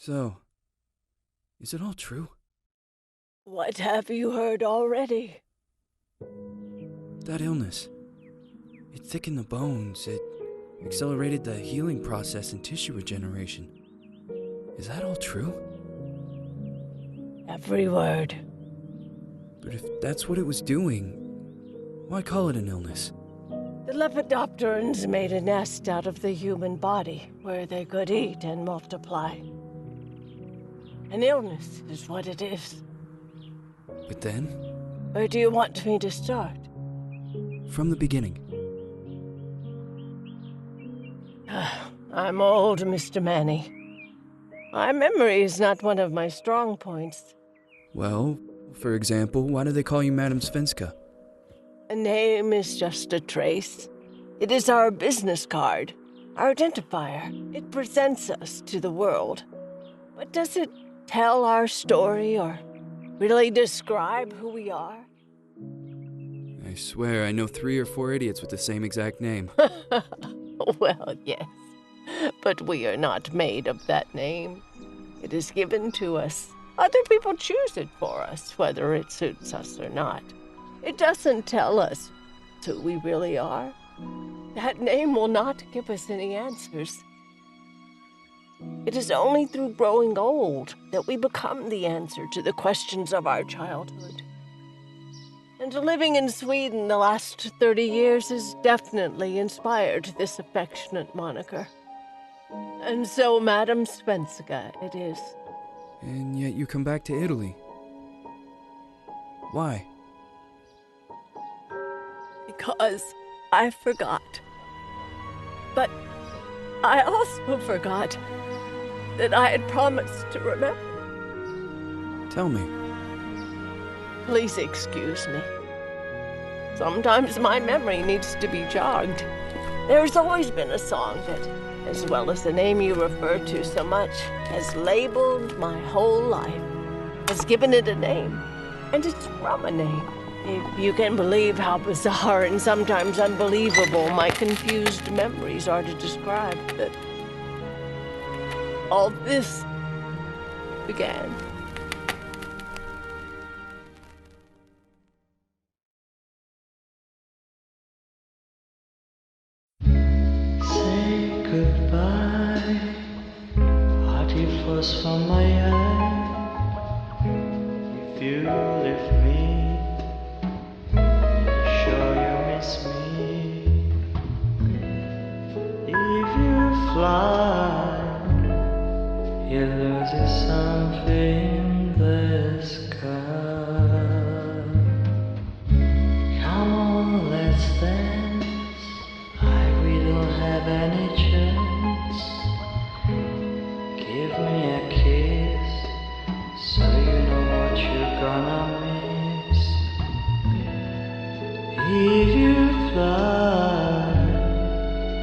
So, is it all true? What have you heard already? That illness. It thickened the bones. It accelerated the healing process and tissue regeneration. Is that all true? Every word. But if that's what it was doing, why call it an illness? The Lepidopterans made a nest out of the human body where they could eat and multiply. An illness is what it is. But then, Where do you want me to start? from the beginning. I'm old, Mr. Manny. My memory is not one of my strong points. Well, for example, why do they call you Madam Svenska? A name is just a trace. It is our business card, our identifier. It presents us to the world. But does it tell our story or really describe who we are? I swear I know 3 or 4 idiots with the same exact name. Well, yes. But we are not made of that name. It is given to us. Other people choose it for us, whether it suits us or not. It doesn't tell us who we really are. That name will not give us any answers. It is only through growing old that we become the answer to the questions of our childhood. And living in Sweden the last 30 years has definitely inspired this affectionate moniker. And so, Madam Svenska, it is. And yet you come back to Italy. Why? Because I forgot. But I also forgot that I had promised to remember. Tell me. Please excuse me. Sometimes my memory needs to be jogged. There's always been a song that, as well as the name you refer to so much, has labeled my whole life, has given it a name, and it's from a name. If you can believe how bizarre and sometimes unbelievable my confused memories are to describe that all this began. Say goodbye, hearty force from my eye. If you leave me, sure you miss me. If you fly, you lose something in the sky. Come on, let's dance. We don't have any chance. Give me a kiss, so you know what you're gonna miss. If you fly,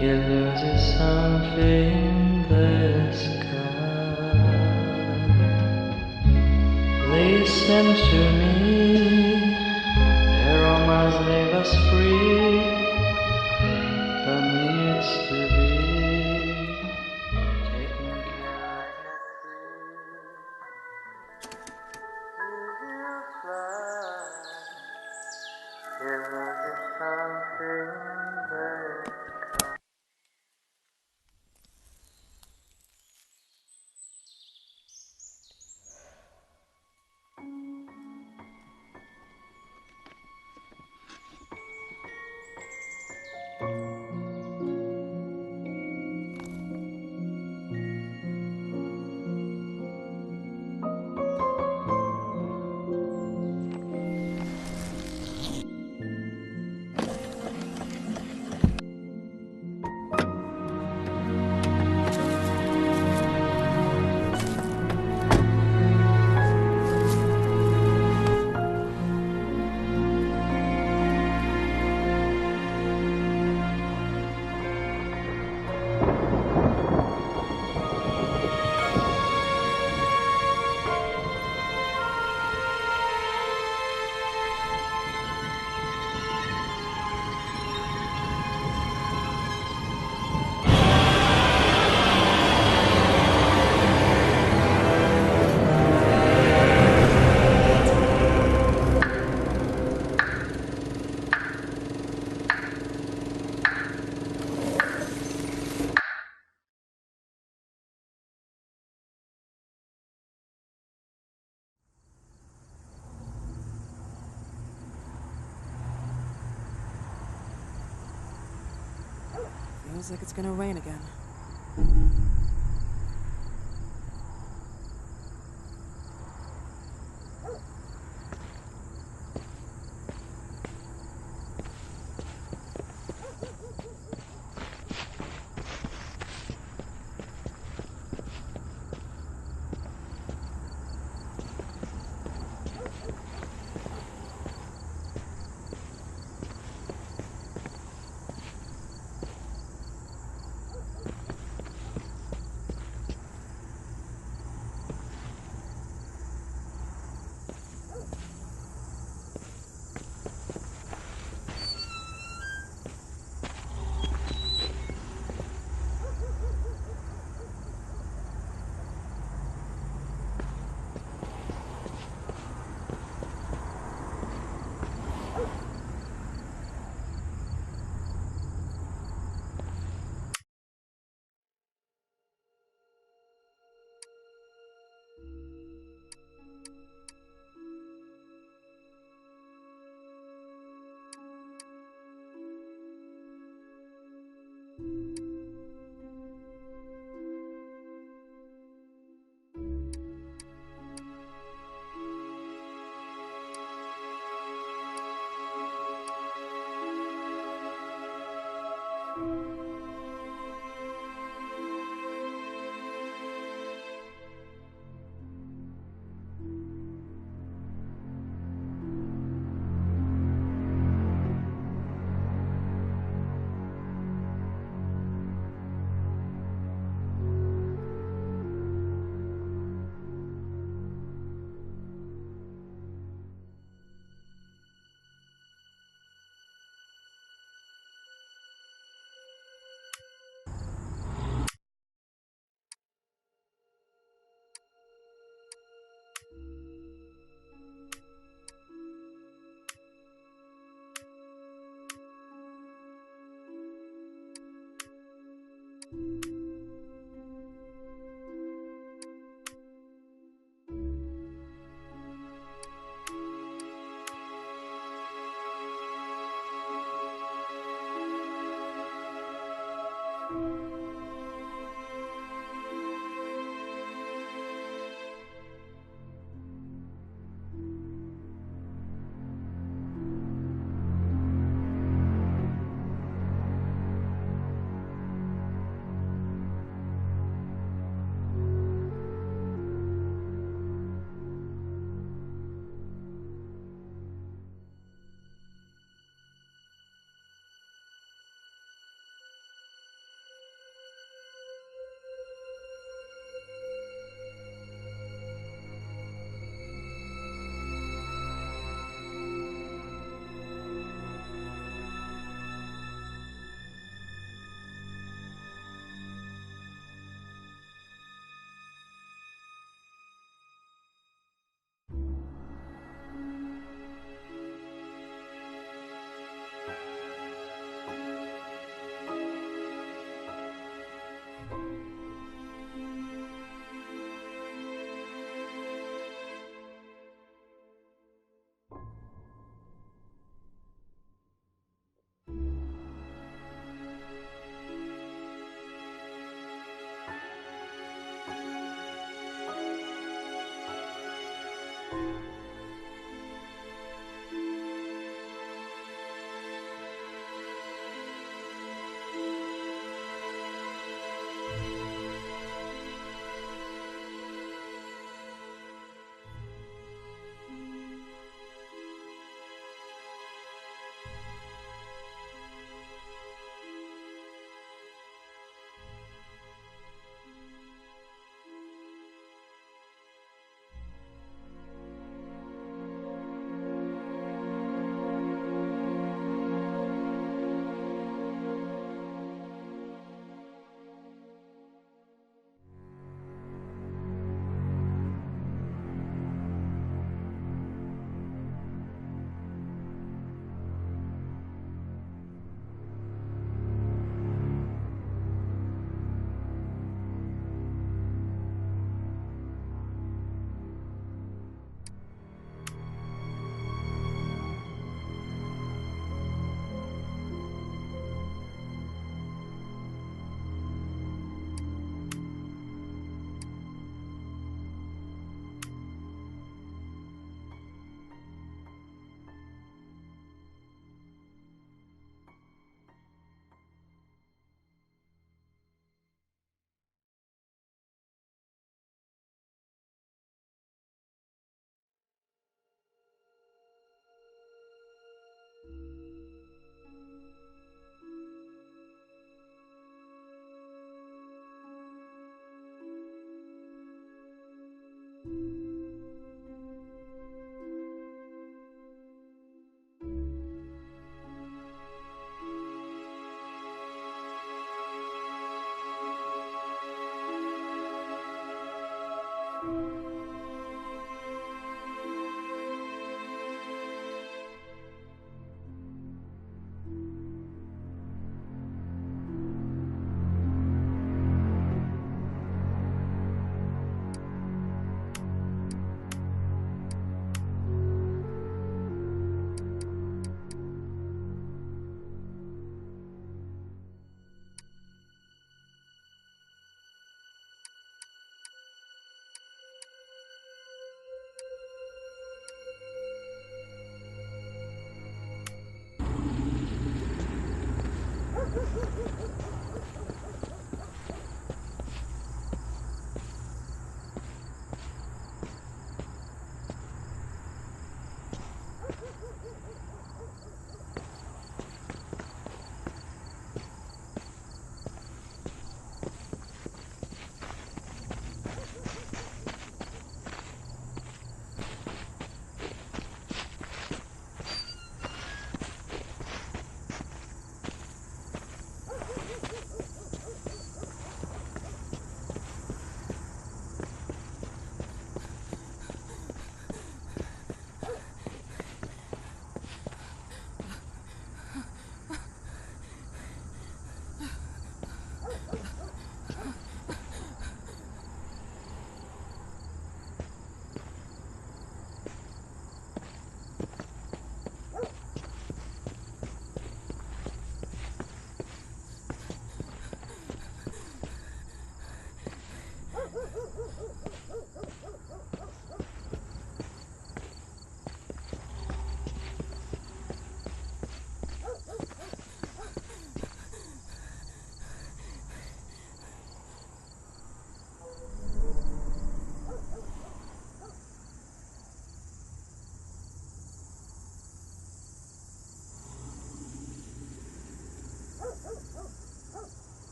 you lose something in the sky. Listen to me, the romance leave us free. But needs to be taken care of. If you fly, you lose something there. Feels like it's gonna rain again.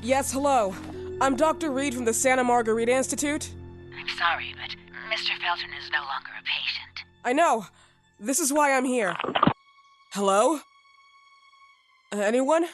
Yes, hello. I'm Dr. Reed from the Santa Margarita Institute. I'm sorry, but Mr. Felton is no longer a patient. I know. This is why I'm here. Hello? Anyone?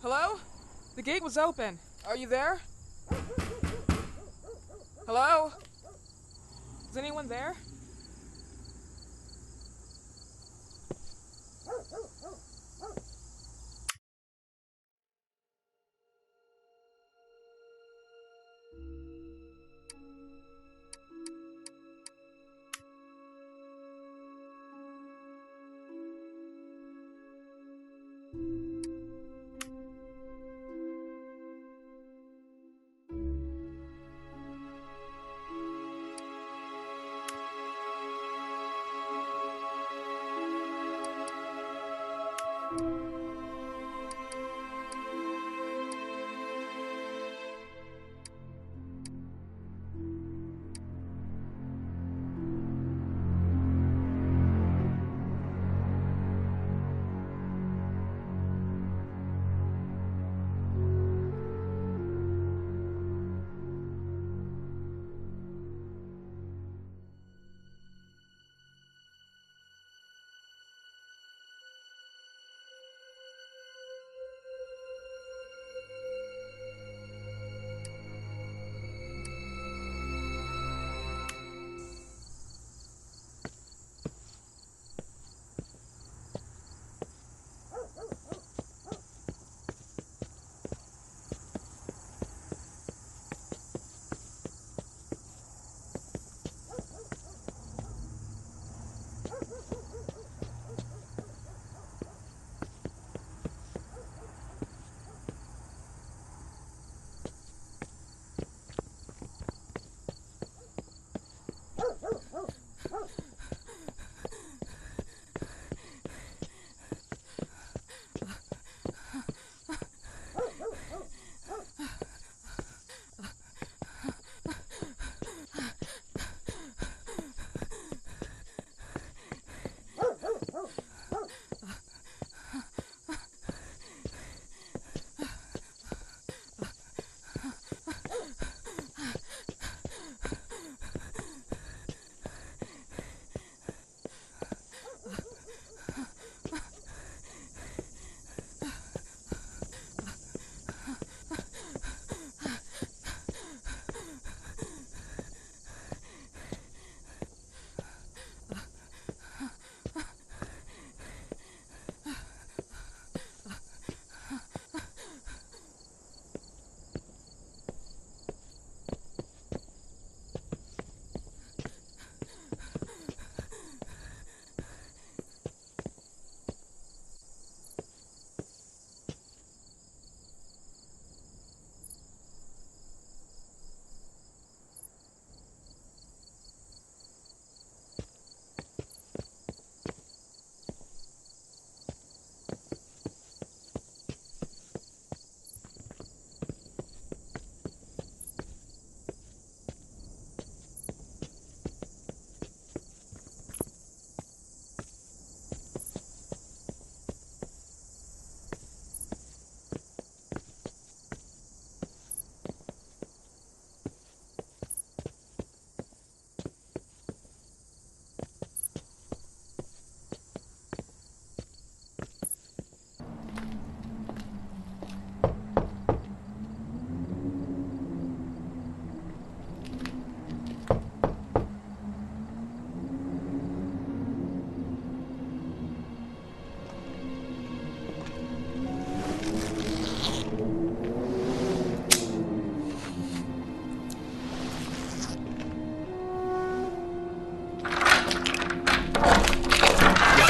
Hello? The gate was open. Are you there? Hello? Is anyone there?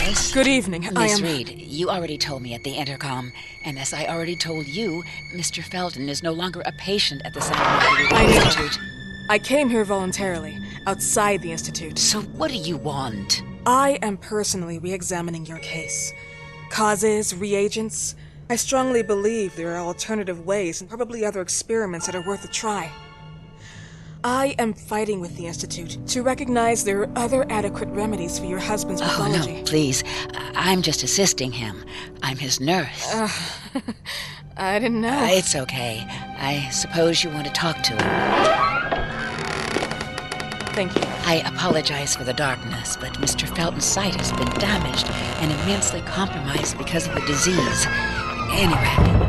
Yes? Good evening. I Miss am... Reed, you already told me at the intercom, and as I already told you, Mr. Felton is no longer a patient at the Psychoanalytic I know. Institute. I came here voluntarily, outside the Institute. So what do you want? I am personally re-examining your case. Causes, reagents. I strongly believe there are alternative ways and probably other experiments that are worth a try. I am fighting with the Institute to recognize there are other adequate remedies for your husband's pathology. Oh, no, please. I'm just assisting him. I'm his nurse. I didn't know. It's okay. I suppose you want to talk to him. Thank you. I apologize for the darkness, but Mr. Felton's sight has been damaged and immensely compromised because of the disease. Anyway,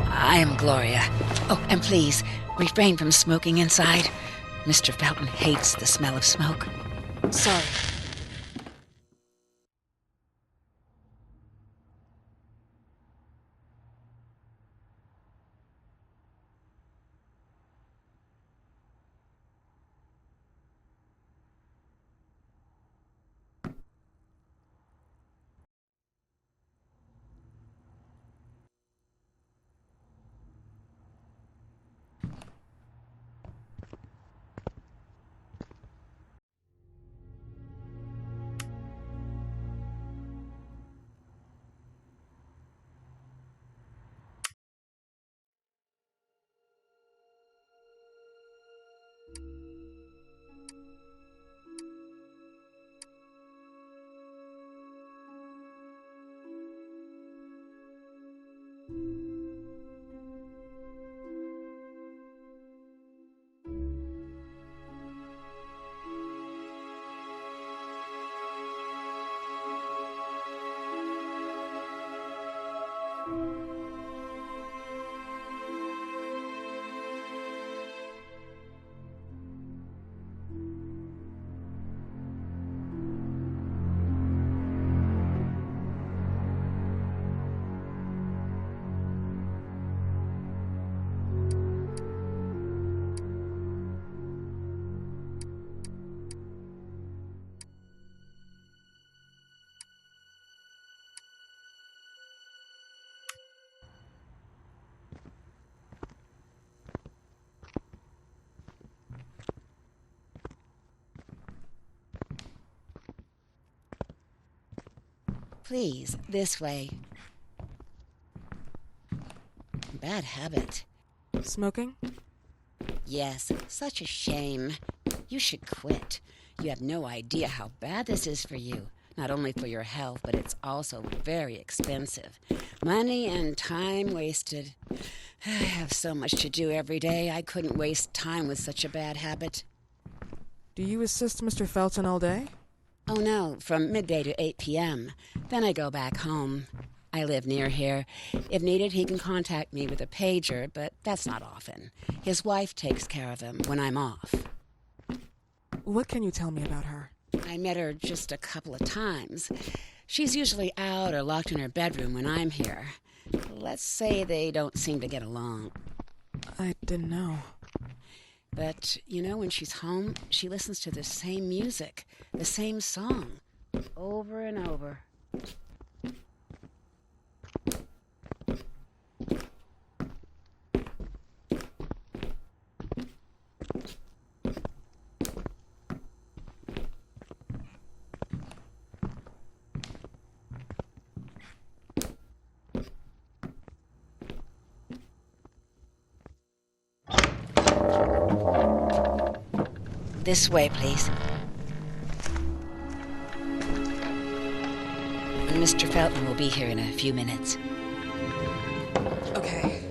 I am Gloria. Oh, and please, refrain from smoking inside. Mr. Felton hates the smell of smoke. Sorry. Please, this way. Bad habit. Smoking? Yes, such a shame. You should quit. You have no idea how bad this is for you. Not only for your health, but it's also very expensive. Money and time wasted. I have so much to do every day. I couldn't waste time with such a bad habit. Do you assist Mr. Felton all day? Oh no, from midday to 8 p.m. Then I go back home. I live near here. If needed, he can contact me with a pager, but that's not often. His wife takes care of him when I'm off. What can you tell me about her? I met her just a couple of times. She's usually out or locked in her bedroom when I'm here. Let's say they don't seem to get along. I didn't know. But, you know, when she's home, she listens to the same music, the same song, over and over. This way, please. Mr. Felton will be here in a few minutes. Okay.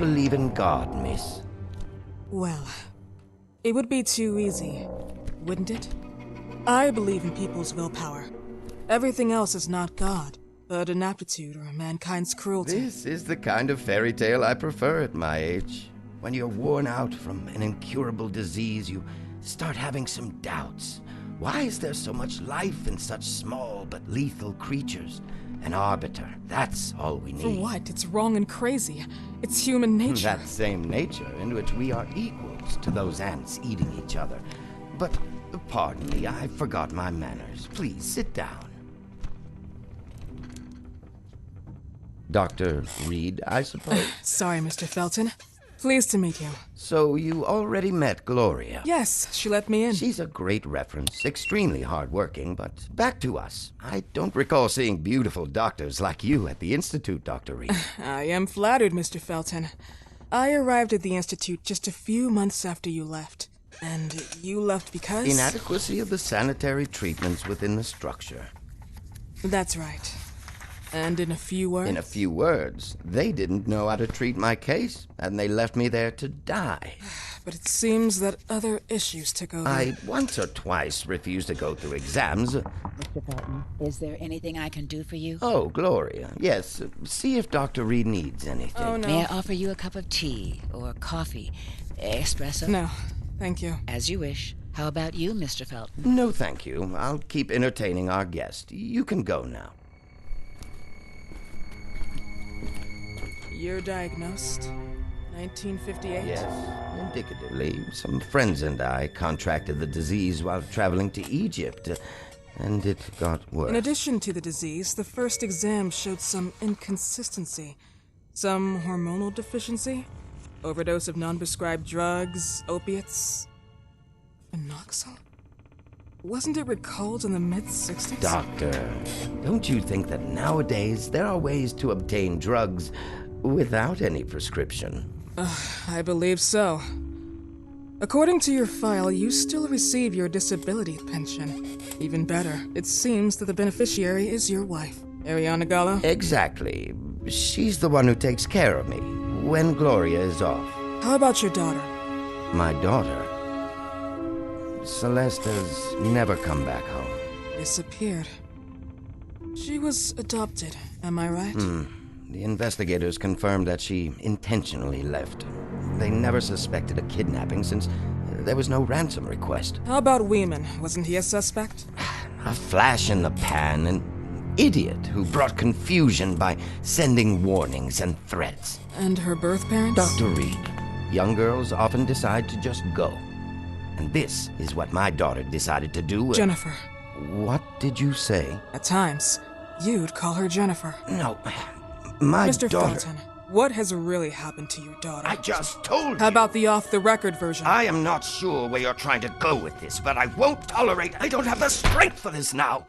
believe in God, miss? Well, it would be too easy, wouldn't it? I believe in people's willpower. Everything else is not God, but an aptitude or mankind's cruelty. This is the kind of fairy tale I prefer at my age. When you're worn out from an incurable disease, you start having some doubts. Why is there so much life in such small but lethal creatures? An arbiter, that's all we need. For what? It's wrong and crazy. It's human nature. That same nature in which we are equals to those ants eating each other. But, pardon me, I forgot my manners. Please, sit down. Dr. Reed, I suppose? Sorry, Mr. Felton. Pleased to meet you. So you already met Gloria? Yes, she let me in. She's a great reference, extremely hardworking, but back to us. I don't recall seeing beautiful doctors like you at the Institute, Dr. Reed. I am flattered, Mr. Felton. I arrived at the Institute just a few months after you left. And you left because? Inadequacy of the sanitary treatments within the structure. That's right. And in a few words? In a few words, they didn't know how to treat my case, and they left me there to die. But it seems that other issues took over. I once or twice refused to go through exams. Mr. Felton, is there anything I can do for you? Oh, Gloria, yes. See if Dr. Reed needs anything. Oh, no. May I offer you a cup of tea or coffee? Espresso? No, thank you. As you wish. How about you, Mr. Felton? No, thank you. I'll keep entertaining our guest. You can go now. You're diagnosed? 1958? Yes, indicatively. Some friends and I contracted the disease while traveling to Egypt, and it got worse. In addition to the disease, the first exam showed some inconsistency. Some hormonal deficiency? Overdose of non-prescribed drugs, opiates? Phenoxyl? Wasn't it recalled in the mid-60s? Doctor, don't you think that nowadays there are ways to obtain drugs without any prescription? I believe so. According to your file, you still receive your disability pension. Even better, it seems that the beneficiary is your wife, Ariana Gallo. Exactly. She's the one who takes care of me when Gloria is off. How about your daughter? My daughter? Celeste has never come back home. Disappeared. She was adopted, am I right? The investigators confirmed that she intentionally left. They never suspected a kidnapping since there was no ransom request. How about Weeman? Wasn't he a suspect? A flash in the pan, an idiot who brought confusion by sending warnings and threats. And her birth parents? Dr. Reed, young girls often decide to just go. And this is what my daughter decided to do. Jennifer. What did you say? At times, you'd call her Jennifer. No, my Mr. daughter... Felton, what has really happened to your daughter? I just told you. How about the off-the-record version? I am not sure where you're trying to go with this, but I won't tolerate... I don't have the strength for this now.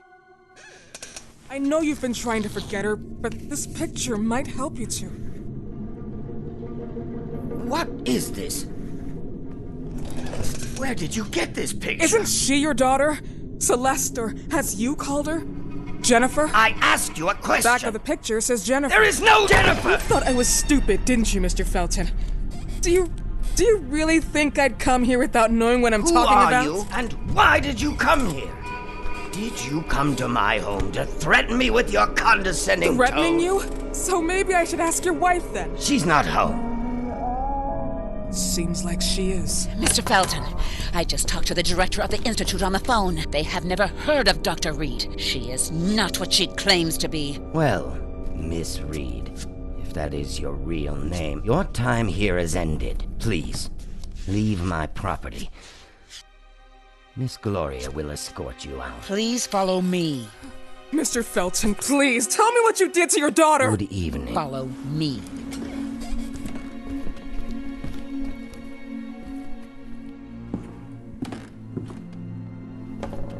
I know you've been trying to forget her, but this picture might help you to. What is this? Where did you get this picture? Isn't she your daughter? Celeste, or has you called her? Jennifer? I asked you a question. Back of the picture says Jennifer. There is no Jennifer! You thought I was stupid, didn't you, Mr. Felton? Do you really think I'd come here without knowing what I'm talking about? Who are you, and why did you come here? Did you come to my home to threaten me with your condescending Threatening tone? you? So maybe I should ask your wife then. She's not home. Seems like she is. Mr. Felton, I just talked to the director of the Institute on the phone. They have never heard of Dr. Reed. She is not what she claims to be. Well, Miss Reed, if that is your real name, your time here has ended. Please, leave my property. Miss Gloria will escort you out. Please follow me. Mr. Felton, please, tell me what you did to your daughter! Good evening. Follow me.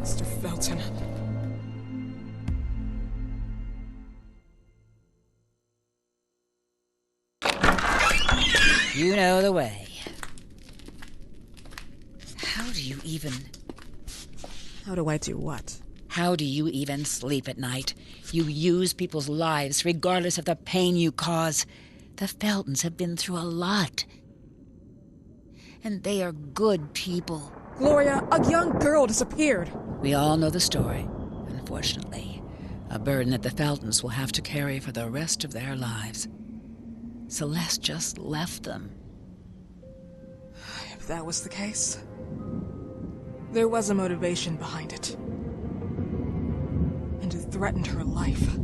Mr. Felton. You know the way. How do you even... How do I do what? How do you even sleep at night? You use people's lives regardless of the pain you cause. The Feltons have been through a lot. And they are good people. Gloria, a young girl disappeared. We all know the story, unfortunately. A burden that the Feltons will have to carry for the rest of their lives. Celeste just left them. If that was the case, there was a motivation behind it. And it threatened her life.